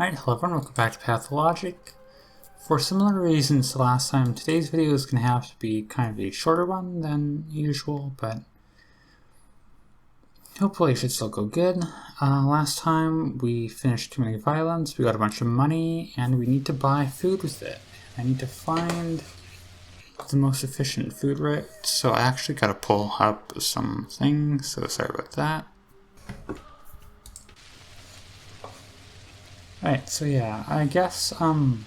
Alright, hello everyone, welcome back to Pathologic. For similar reasons to last time, today's video is going to have to be kind of a shorter one than usual, but hopefully it should still go good. Last time we finished community violence, we got a bunch of money, and we need to buy food with it. I need to find the most efficient food route, so I actually got to pull up some things, so sorry about that. Alright, so yeah, I guess, our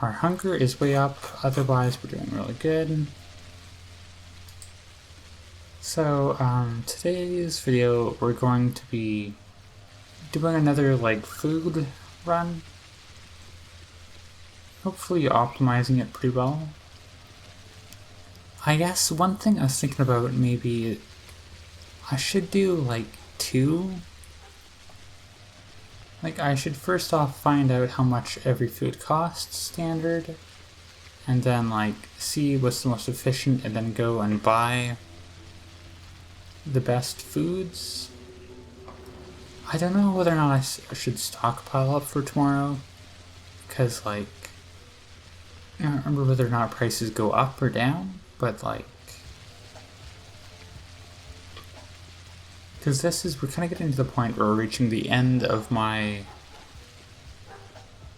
hunger is way up, otherwise we're doing really good. So, today's video, we're going to be doing another, food run. Hopefully optimizing it pretty well. I guess one thing I was thinking about, maybe, I should do, two. I should first off find out how much every food costs standard, and then see what's the most efficient, and then go and buy the best foods. I don't know whether or not I should stockpile up for tomorrow, because I don't remember whether or not prices go up or down, but because we're kind of getting to the point where we're reaching the end of my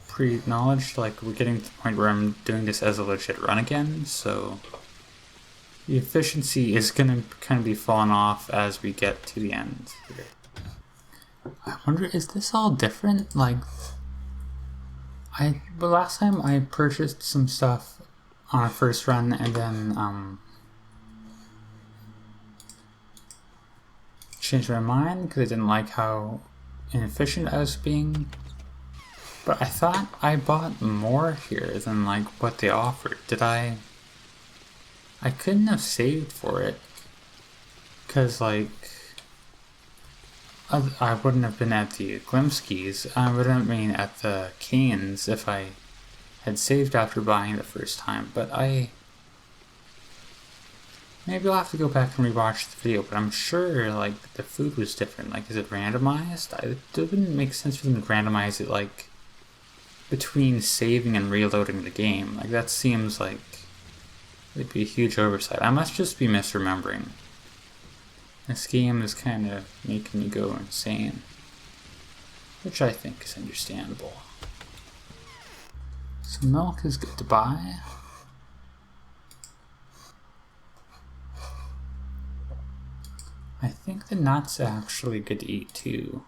pre-knowledge, we're getting to the point where I'm doing this as a legit run again, so the efficiency is going to kind of be falling off as we get to the end. I wonder, is this all different? But last time I purchased some stuff on a first run and then, changed my mind because I didn't like how inefficient I was being. But I thought I bought more here than what they offered. Did I couldn't have saved for it because I wouldn't have been at the Glimskys. I wouldn't been at the Canes if I had saved after buying the first time. But maybe I'll have to go back and rewatch the video, but I'm sure, the food was different. Is it randomized? It wouldn't make sense for them to randomize it, between saving and reloading the game. That seems like it'd be a huge oversight. I must just be misremembering. This game is kind of making me go insane, which I think is understandable. So milk is good to buy. I think the nuts are actually good to eat too.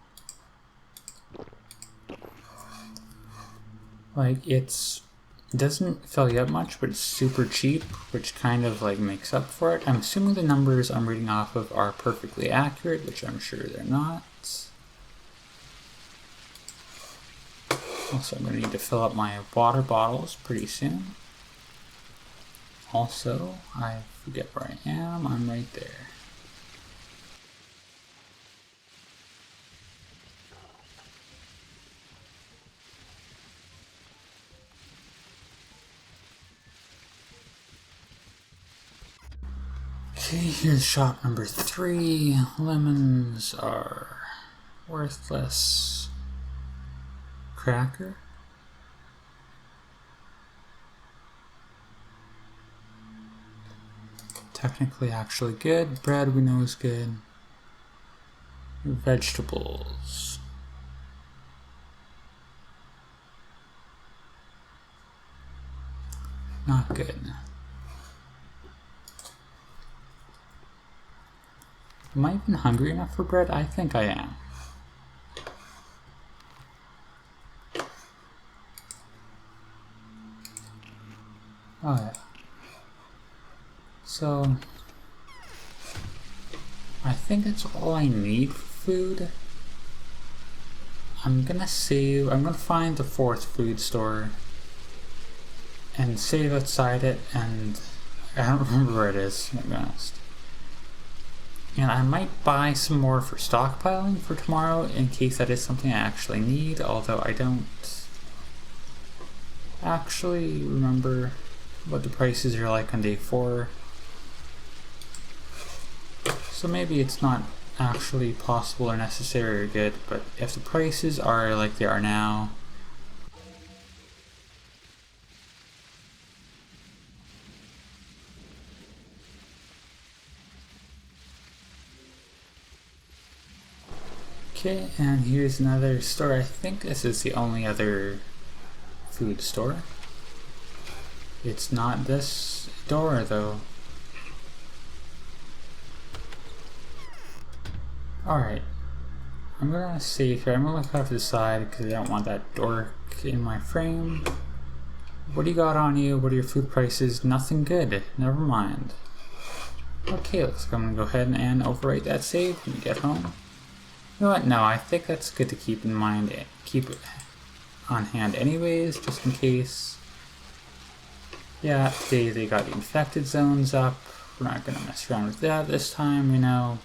It doesn't fill you up much, but it's super cheap, which kind of makes up for it. I'm assuming the numbers I'm reading off of are perfectly accurate, which I'm sure they're not. Also, I'm going to need to fill up my water bottles pretty soon. Also, I forget where I am. I'm right there. Okay, here's shop number 3. Lemons are worthless. Cracker. Technically actually good. Bread we know is good. Vegetables. Not good. Am I even hungry enough for bread? I think I am. Oh yeah. So, I think that's all I need for food. I'm gonna find the 4th food store and save outside it, and I don't remember where it is, to be honest. And I might buy some more for stockpiling for tomorrow in case that is something I actually need, although I don't actually remember what the prices are like on day 4. So maybe it's not actually possible or necessary or good, but if the prices are like they are now, okay, and here's another store. I think this is the only other food store. It's not this door though. Alright, I'm gonna save here. I'm gonna look off to the side because I don't want that dork in my frame. What do you got on you? What are your food prices? Nothing good. Never mind. Okay, I'm gonna go ahead and overwrite that save when we get home. You know what? No, I think that's good to keep in mind. Keep it on hand anyways, just in case. Yeah, today they got the infected zones up. We're not gonna mess around with that this time, you know.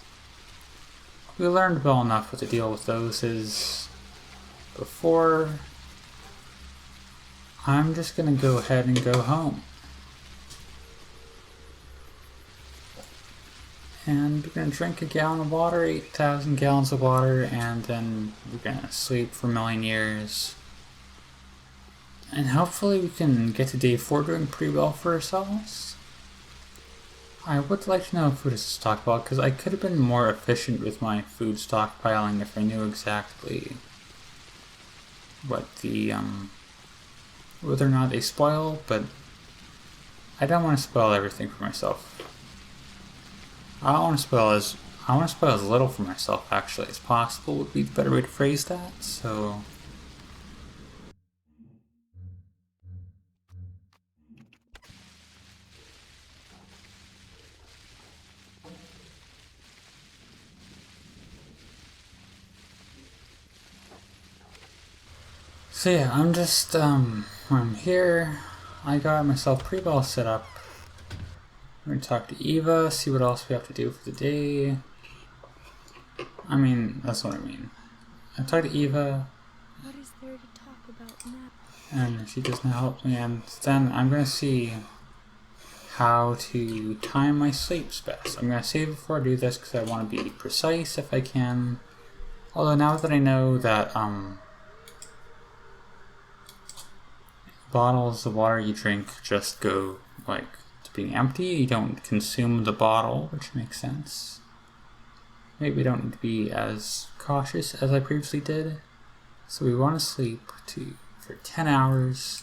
We learned well enough what to deal with those is before. I'm just gonna go ahead and go home. And we're gonna drink a gallon of water, 8,000 gallons of water, and then we're gonna sleep for a million years. And hopefully we can get to day 4 doing pretty well for ourselves. I would like to know if food is stockpiled, because I could have been more efficient with my food stockpiling if I knew exactly what the, whether or not they spoil, but I don't want to spoil everything for myself. I want to spoil as little for myself actually as possible would be the better way to phrase that, so. So yeah, I'm here. I got myself pretty well set up. We're gonna talk to Eva, see what else we have to do for the day. I mean, that's what I mean. I talked to Eva. What is there to talk about now? And she doesn't help me, and then I'm gonna see how to time my sleeps best. I'm gonna save before I do this because I want to be precise if I can. Although now that I know that bottles of water you drink just go like to being empty, you don't consume the bottle, which makes sense. Maybe we don't need to be as cautious as I previously did. So we want to sleep for 10 hours.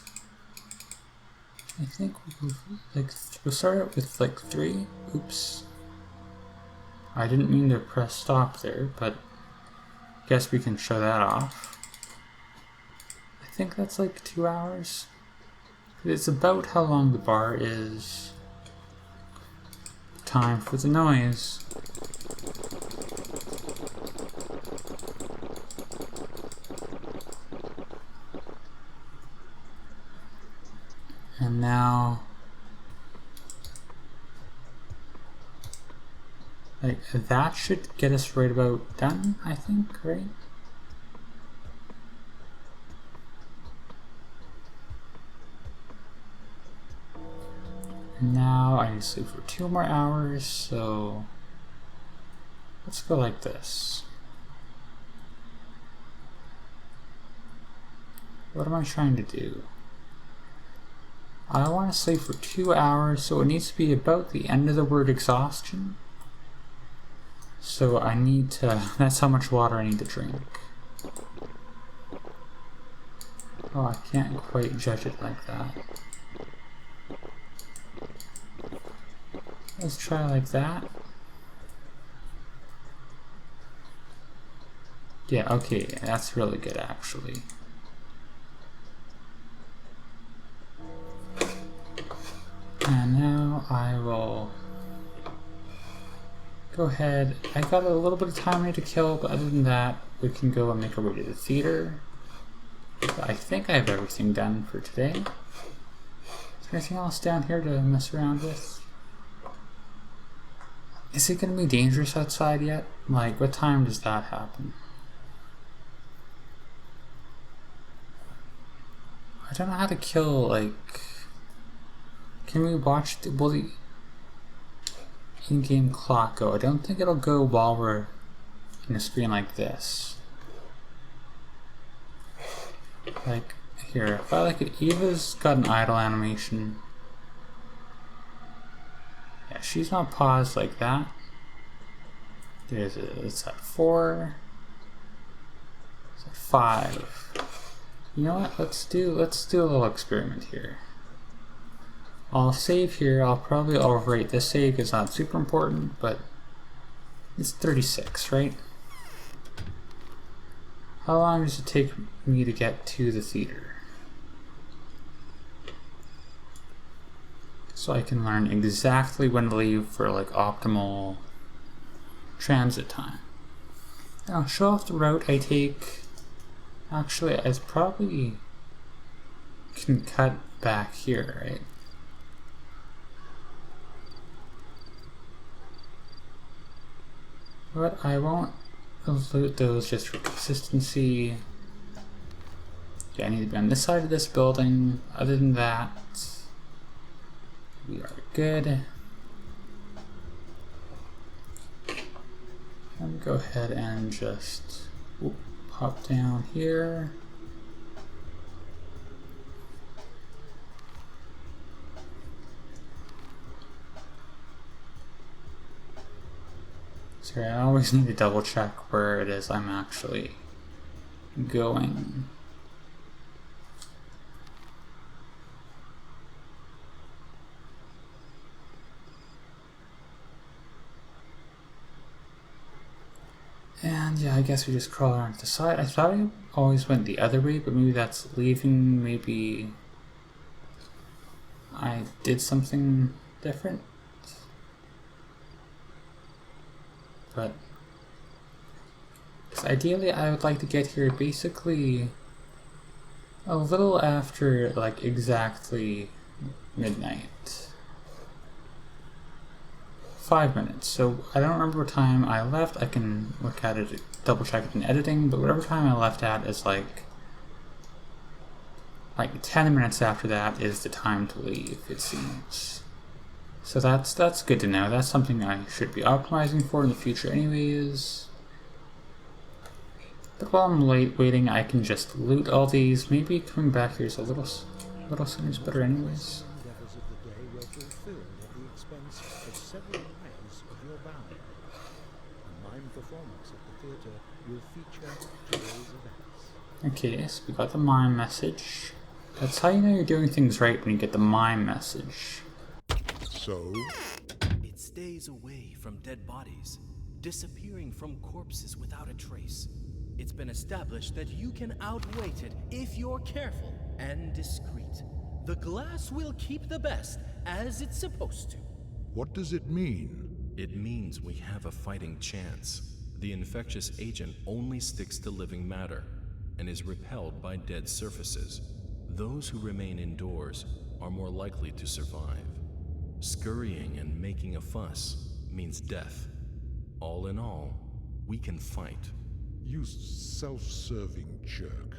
I think we'll start out with like 3. Oops. I didn't mean to press stop there, but I guess we can show that off. I think that's like 2 hours. It's about how long the bar is. Time for the noise. And now, like, that should get us right about done, I think, right? And now I need to sleep for 2 more hours, so let's go like this. What am I trying to do? I want to sleep for 2 hours, so it needs to be about the end of the word exhaustion. So I need to, that's how much water I need to drink. Oh, I can't quite judge it like that. Let's try like that. Yeah, okay, that's really good actually. And now I will go ahead. I got a little bit of time I need to kill, but other than that, we can go and make our way to the theater. I think I have everything done for today. Is there anything else down here to mess around with? Is it going to be dangerous outside yet? Like, what time does that happen? I don't know how to kill, like... Can we watch will the in-game clock go? I don't think it'll go while we're in a screen like this. Like here, if I like it, Eva's got an idle animation. Yeah, she's not paused like that. It's at 4. It's at 5. You know what? Let's do a little experiment here. I'll save here. I'll probably overwrite this save. It's not super important, but it's 36, right? How long does it take me to get to the theater? So I can learn exactly when to leave for like optimal transit time. Now show off the route I take. Actually, I probably can cut back here, right? But I won't loot those just for consistency. Yeah, I need to be on this side of this building. Other than that, we are good. Let me go ahead and just pop down here. Sorry, I always need to double check where it is I'm actually going. And yeah, I guess we just crawl around to the side. I thought I always went the other way, but maybe that's leaving. Maybe I did something different. But ideally I would like to get here basically a little after like exactly midnight. 5 minutes. So I don't remember what time I left. I can look at it, double check it in editing, but whatever time I left at is like 10 minutes after that is the time to leave, it seems. So that's good to know. That's something I should be optimizing for in the future anyways. But while I'm waiting, I can just loot all these. Maybe coming back here is a little sooner is better anyways. Okay, so we got the mime message. That's how you know you're doing things right, when you get the mime message. So? It stays away from dead bodies, disappearing from corpses without a trace. It's been established that you can outweight it if you're careful and discreet. The glass will keep the best, as it's supposed to. What does it mean? It means we have a fighting chance. The infectious agent only sticks to living matter and is repelled by dead surfaces. Those who remain indoors are more likely to survive. Scurrying and making a fuss means death. All in all, we can fight. You self-serving jerk.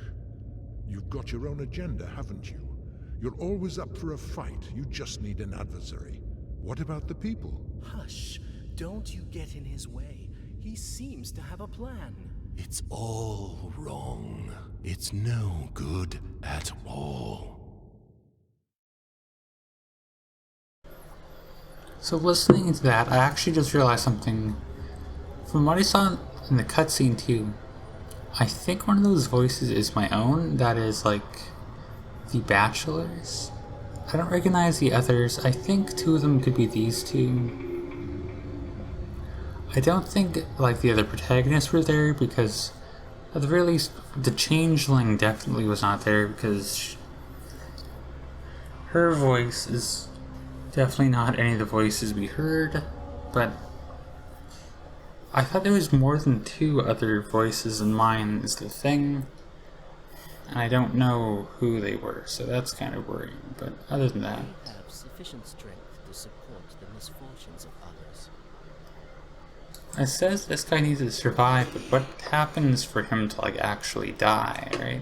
You've got your own agenda, haven't you? You're always up for a fight. You just need an adversary. What about the people? Hush! Don't you get in his way. He seems to have a plan. It's all wrong. It's no good at all. So listening to that, I actually just realized something. From what I saw in the cutscene too, I think one of those voices is my own. That is like the Bachelor's. I don't recognize the others. I think 2 of them could be these 2. I don't think like the other protagonists were there, because at the very least the changeling definitely was not there, because her voice is definitely not any of the voices we heard. But I thought there was more than 2 other voices, and mine is the thing, and I don't know who they were, so that's kind of worrying. But other than that, They have sufficient strength to support the misfortunes of others. it says this guy needs to survive, but what happens for him to like actually die, right?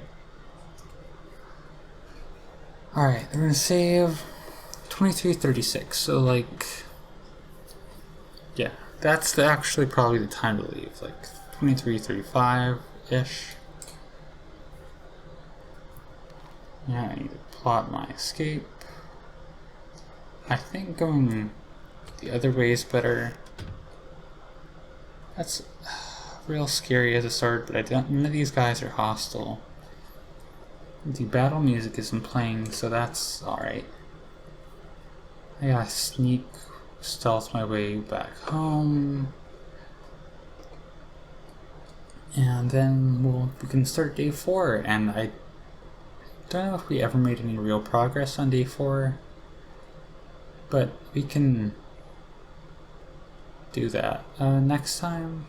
Alright, we're gonna save 23:36, so like, yeah, that's actually probably the time to leave, like 23:35-ish. Yeah, I need to plot my escape. I think going the other way is better. That's real scary as a start, but none of these guys are hostile. The battle music isn't playing, so that's alright. I gotta stealth my way back home. And then we can start day 4, and I don't know if we ever made any real progress on day 4, but we can do that next time.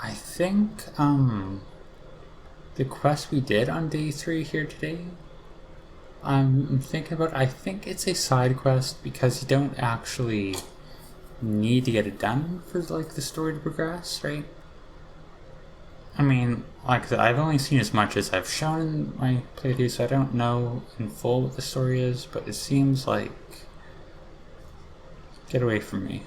I think the quest we did on day 3 here today, I'm thinking about, I think it's a side quest because you don't actually need to get it done for like the story to progress, right? I mean, like I said, I've only seen as much as I've shown in my playthrough, so I don't know in full what the story is, but it seems like... Get away from me.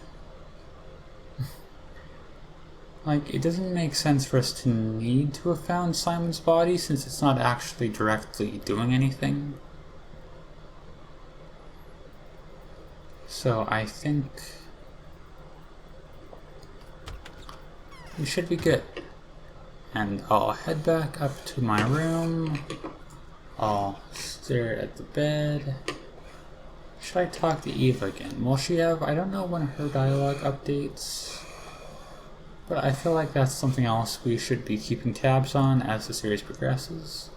Like, it doesn't make sense for us to need to have found Simon's body since it's not actually directly doing anything. So I think we should be good. And I'll head back up to my room. I'll stare at the bed. Should I talk to Eva again? Will she have... I don't know when her dialogue updates. But I feel like that's something else we should be keeping tabs on as the series progresses.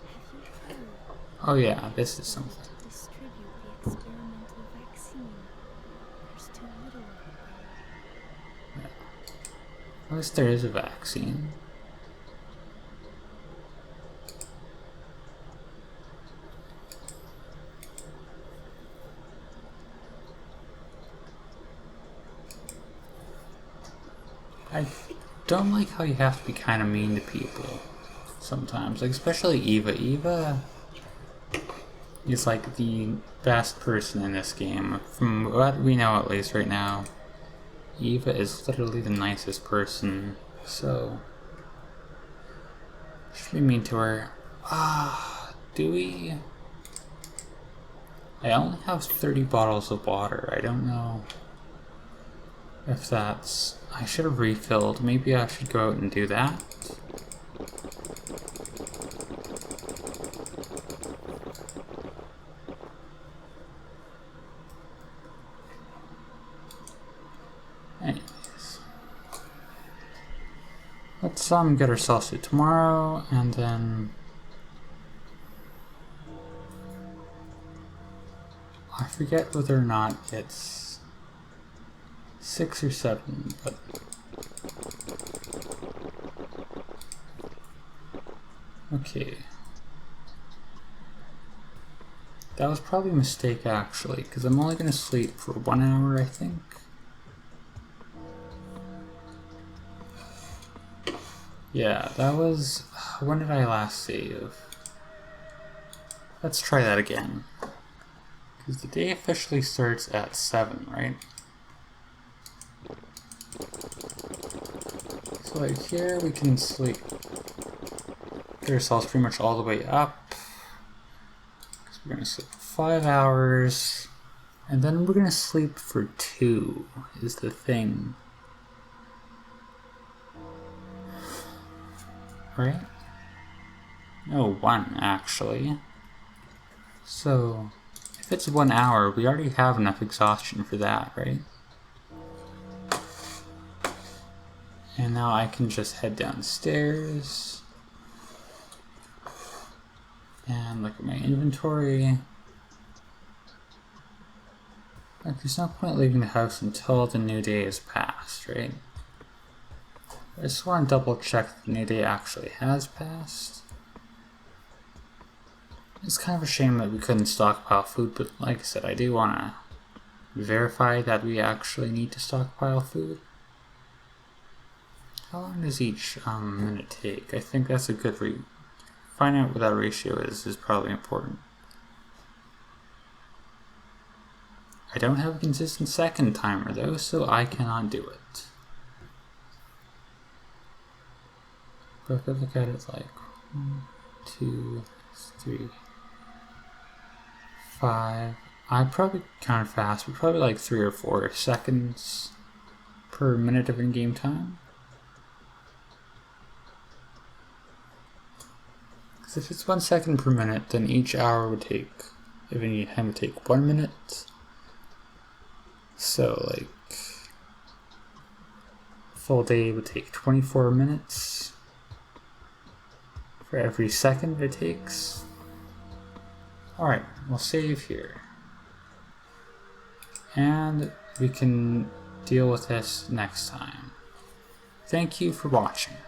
Oh yeah, this is something. Distribute the experimental vaccine. There's too little of it. At least there is a vaccine. I don't like how you have to be kind of mean to people sometimes, like especially Eva. Eva is like the best person in this game, from what we know at least right now. Eva is literally the nicest person, so should be mean to her. Do we? I only have 30 bottles of water. I don't know if that's... I should have refilled. Maybe I should go out and do that. Anyways. Let's get ourselves to tomorrow, and then... I forget whether or not it's 6 or 7, but okay. That was probably a mistake actually, because I'm only going to sleep for 1 hour, I think. Yeah, that was... When did I last save? Let's try that again. Because the day officially starts at 7, right? So like here we can sleep. Get ourselves pretty much all the way up. Because we're going to sleep for 5 hours. And then we're going to sleep for 2 is the thing. Right? No, 1 actually. So if it's 1 hour, we already have enough exhaustion for that, right? And now I can just head downstairs and look at my inventory. Like, there's no point leaving the house until the new day has passed, right? I just want to double check that the new day actually has passed. It's kind of a shame that we couldn't stockpile food, but like I said, I do want to verify that we actually need to stockpile food. How long does each minute take? I think that's a good finding out what that ratio is probably important. I don't have a consistent second timer though, so I cannot do it. So if I look at it like 1, 2, 3, 5. I probably count fast, but probably like 3 or 4 seconds per minute of in-game time. Because if it's 1 second per minute, then each hour would take, if any time would take 1 minute. So like, full day would take 24 minutes for every second it takes. Alright, we'll save here. And we can deal with this next time. Thank you for watching.